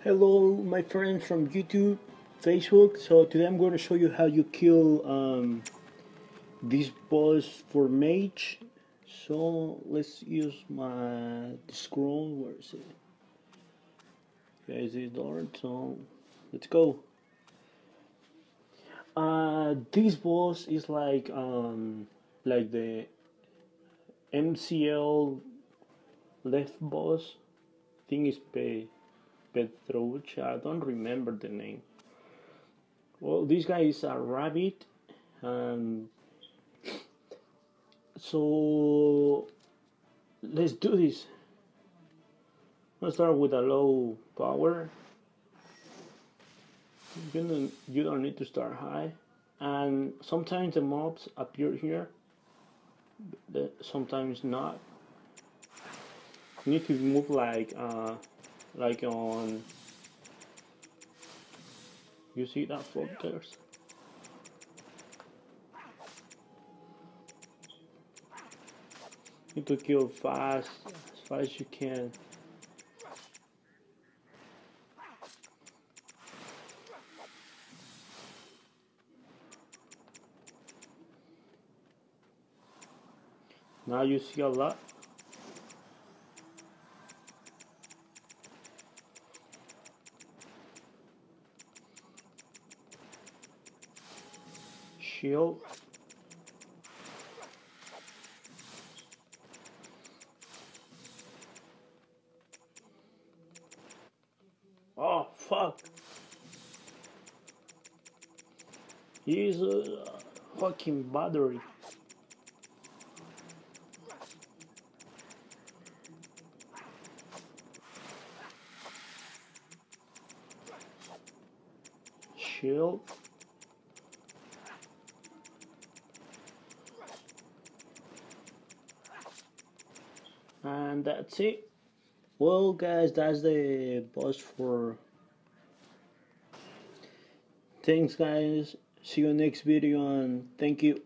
Hello, my friends from YouTube, Facebook. So today I'm going to show you how you kill this boss for mage. So let's use my scroll. Where is it? Guys, this door. So let's go. This boss is like the MCL left boss. I think it's Petrovich. I don't remember the name. Well, this guy is a rabbit, and so let's do this. Let's start with a low power. You don't need to start high, and sometimes the mobs appear here, sometimes not. You need to move like on. You see that floaters? You need to kill fast, as fast as you can. Now you see a lot. Shield. Oh fuck! He's a fucking battery. Shield. And that's it. Well guys, that's the boss for. Thanks guys, see you next video and thank you.